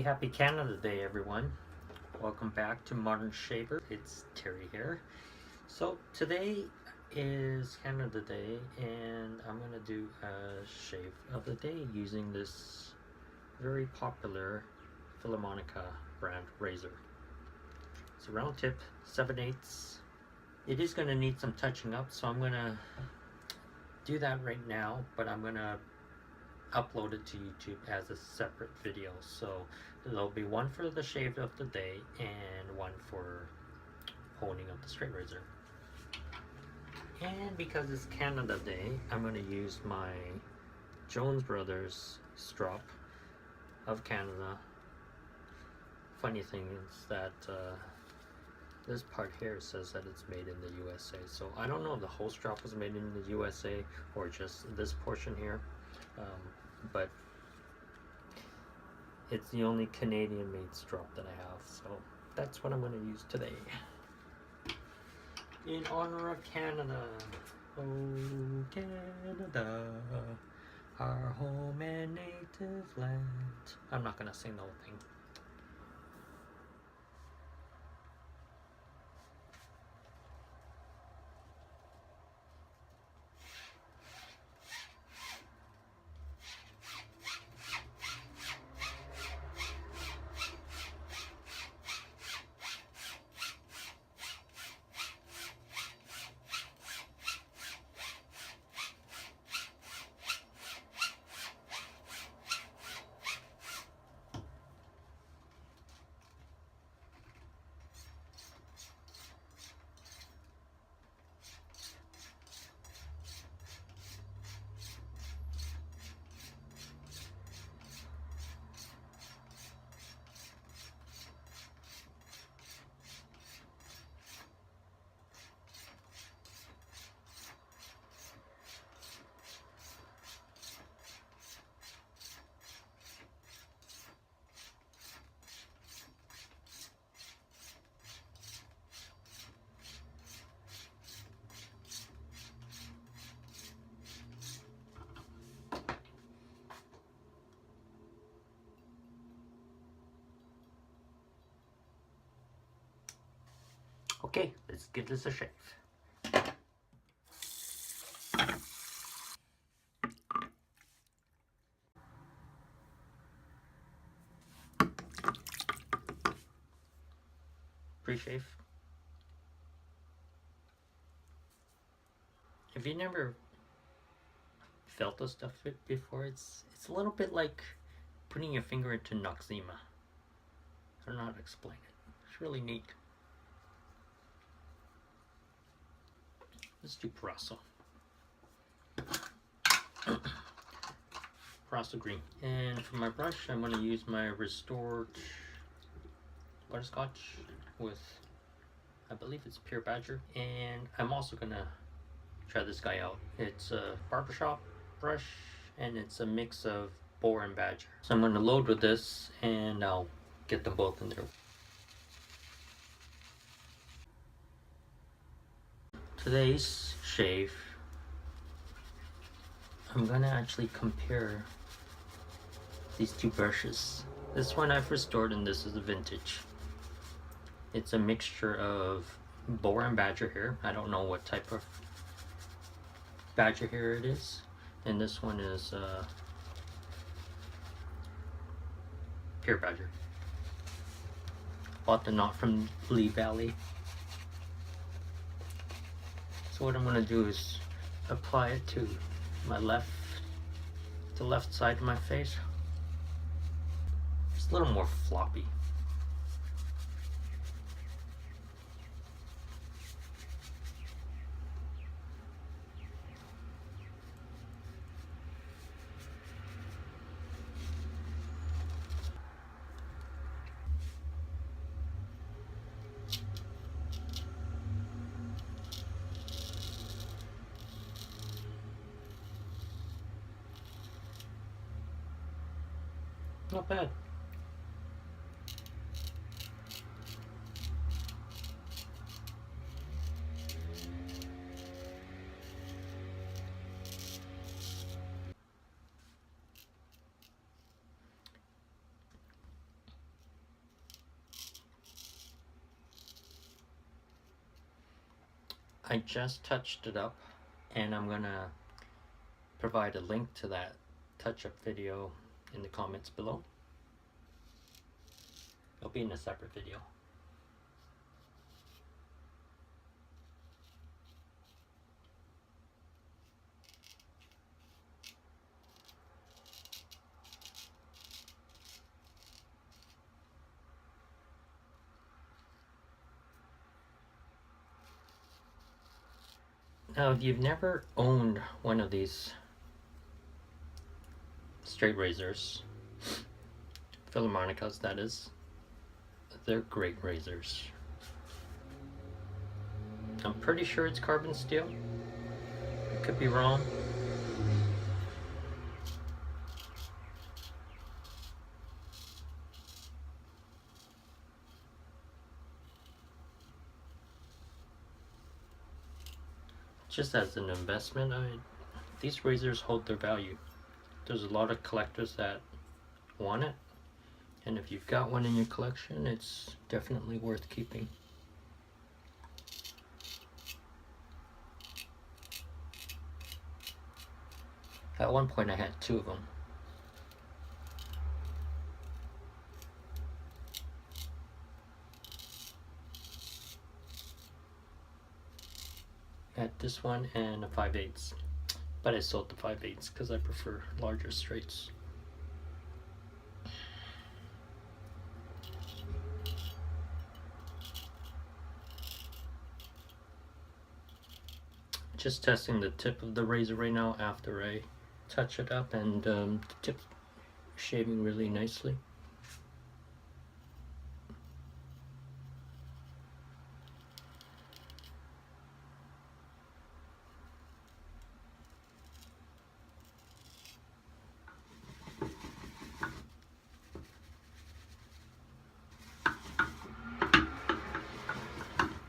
Happy Canada Day, everyone. Welcome back to Modern Shaver. It's Terry here. So today is Canada Day and I'm going to do a shave of the day using this very popular Filarmonica brand razor. It's a round tip, 7/8. It is going to need some touching up, so I'm going to do that right now, but I'm going to upload it to YouTube as a separate video. So there'll be one for the shave of the day and one for honing up the straight razor. And because it's Canada Day, I'm going to use my Jones Brothers strop of Canada. Funny thing is that this part here says that it's made in the USA, so I don't know if the whole strop was made in the USA or just this portion here. But it's the only Canadian made strop that I have, so that's what I'm going to use today. In honor of Canada, oh Canada, our home and native land. I'm not going to sing the whole thing. Okay, let's give this a shave. Pre-shave. If you never felt this stuff before, it's a little bit like putting your finger into Noxzema. I don't know how to explain it. It's really neat. Let's do Karasu. Karasu green. And for my brush, I'm going to use my restored butterscotch with, I believe it's Pure Badger. And I'm also going to try this guy out. It's a barbershop brush and it's a mix of boar and badger. So I'm going to load with this and I'll get them both in there. Today's shave, I'm going to actually compare these two brushes. This one I've restored and this is a vintage. It's a mixture of boar and badger hair. I don't know what type of badger hair it is. And this one is pure badger. Bought the knot from Lee Valley. So what I'm going to do is apply it to my the left side of my face. It's a little more floppy. Not bad. I just touched it up, and I'm gonna provide a link to that touch-up video in the comments below. It'll be in a separate video. Now, if you've never owned one of these straight razors, Filarmonicas that is, they're great razors. I'm pretty sure it's carbon steel. Could be wrong. Just as an investment, these razors hold their value. There's a lot of collectors that want it, and if you've got one in your collection, it's definitely worth keeping. At one point I had 2 of them. I had this one and a 5/8, but I sold the 5/8 because I prefer larger straights. Just testing the tip of the razor right now after I touch it up, and the tip's shaving really nicely.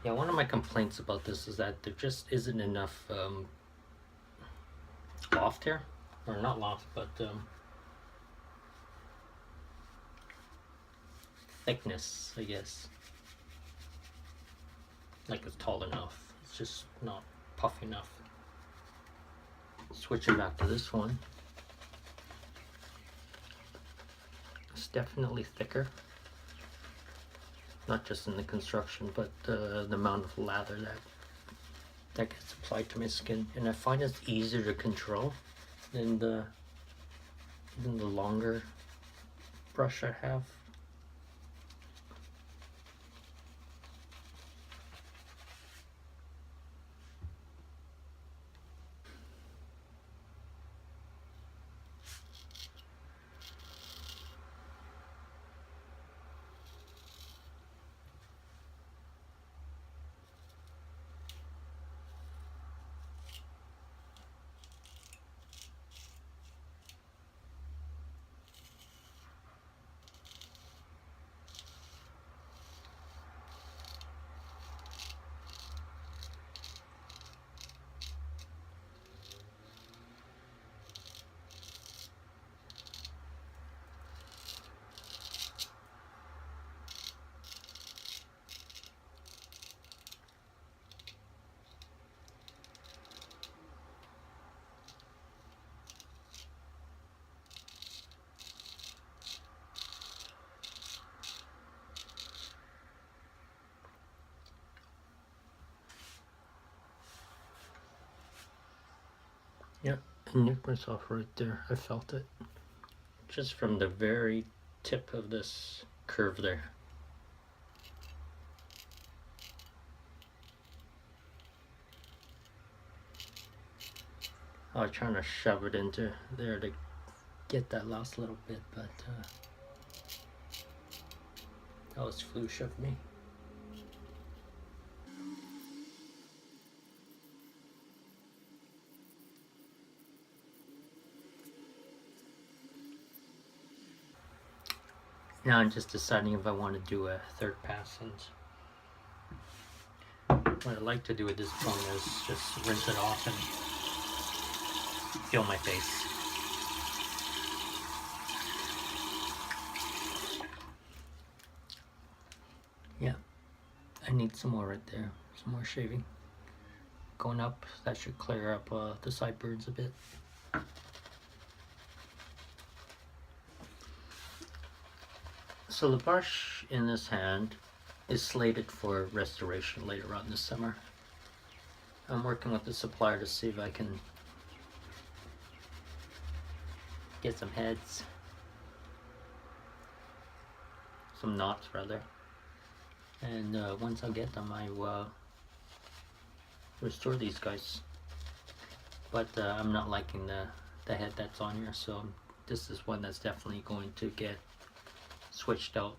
Yeah, one of my complaints about this is that there just isn't enough loft here, or not loft, but thickness, I guess. Like it's tall enough, it's just not puffy enough. Switching back to this one, it's definitely thicker. Not just in the construction, but the amount of lather that gets applied to my skin, and I find it's easier to control than the longer brush I have. Yeah, I nicked myself right there. I felt it. Just from the very tip of this curve there. I was trying to shove it into there to get that last little bit, but that was floosh of me. Now I'm just deciding if I want to do a third pass, and what I like to do at this point is just rinse it off and feel my face. Yeah, I need some more right there, some more shaving. going up. That should clear up the sideburns a bit. So the brush in this hand is slated for restoration later on this summer. I'm working with the supplier to see if I can get some heads, some knots rather, and once I get them I will restore these guys. But I'm not liking the head that's on here, so this is one that's definitely going to get switched out.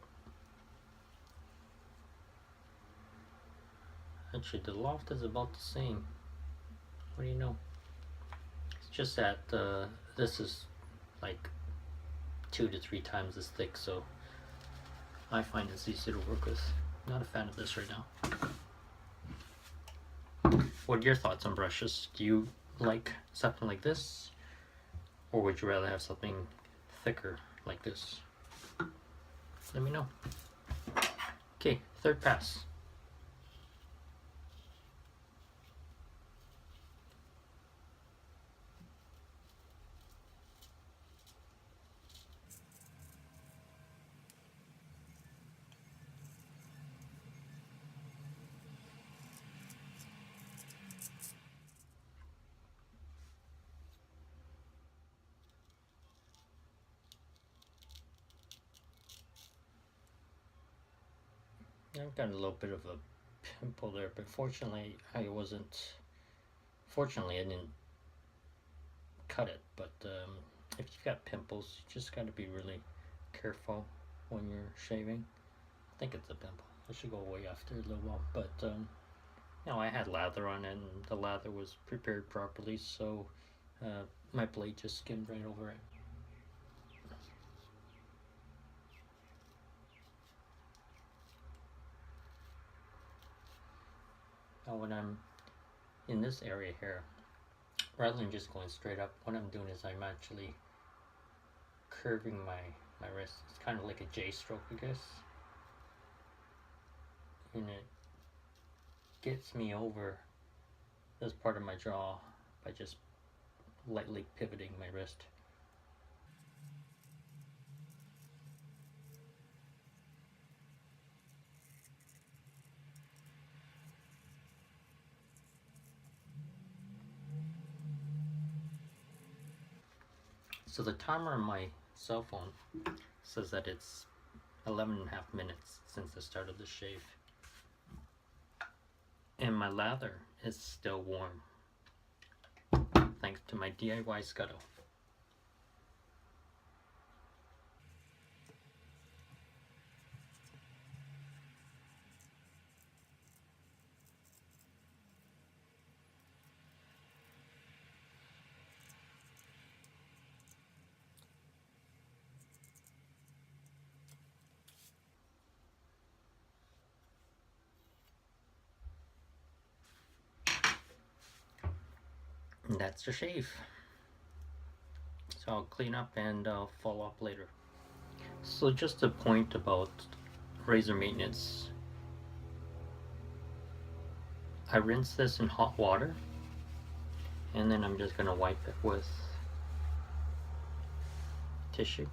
Actually, the loft is about the same. What do you know? It's just that this is like 2 to 3 times as thick, so I find it's easy to work with. Not a fan of this right now. What are your thoughts on brushes? Do you like something like this, or would you rather have something thicker like this? Let me know. Okay, third pass. I've got a little bit of a pimple there, but fortunately I didn't cut it. But if you've got pimples, you just got to be really careful when you're shaving. I think it's a pimple. It should go away after a little while. But you know, I had lather on it, and the lather was prepared properly, so my blade just skimmed right over it. Now when I'm in this area here, rather than just going straight up, what I'm doing is I'm actually curving my wrist. It's kind of like a J stroke, I guess. And it gets me over this part of my jaw by just lightly pivoting my wrist. So the timer on my cell phone says that it's 11.5 minutes since the start of the shave. And my lather is still warm, thanks to my DIY scuttle. And that's the shave. So I'll clean up and follow up later. So just a point about razor maintenance. I rinse this in hot water, and then I'm just going to wipe it with tissue.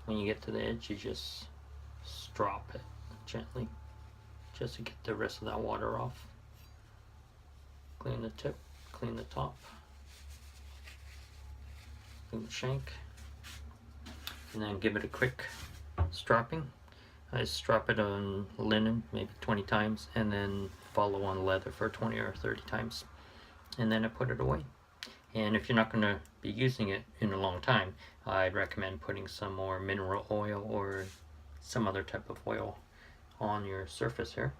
When you get to the edge, you just strop it gently, just to get the rest of that water off. Clean the tip, clean the top, clean the shank, and then give it a quick stropping. I strop it on linen maybe 20 times, and then follow on leather for 20 or 30 times, and then I put it away. And if you're not going to be using it in a long time, I'd recommend putting some more mineral oil or some other type of oil on your surface here,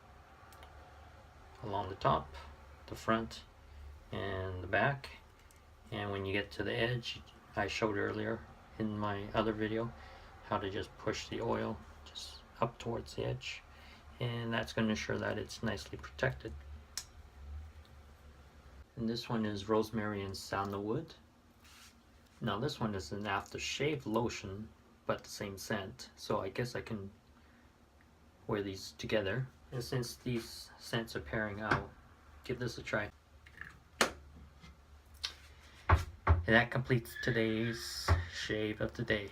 along the top, the front, and the back. And when you get to the edge, I showed earlier in my other video how to just push the oil just up towards the edge, and that's going to ensure that it's nicely protected. And this one is rosemary and sandalwood. Now this one is an aftershave lotion, but the same scent, so I guess I can wear these together. And since these scents are pairing out, give this a try. And that completes today's shave of the day.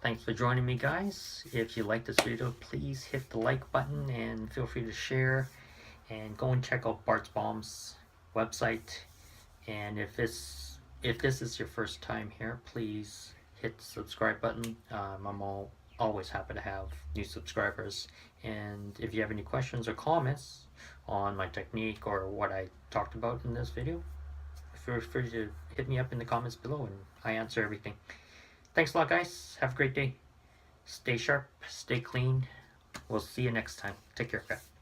Thanks for joining me, guys. If you like this video, please hit the like button and feel free to share. And go and check out Bart's Balm's website. And if this is your first time here, please hit the subscribe button. I'm always happy to have new subscribers. And if you have any questions or comments on my technique or what I talked about in this video, feel free to hit me up in the comments below and I answer everything. Thanks a lot, guys. Have a great day. Stay sharp, stay clean. We'll see you next time. Take care, guys.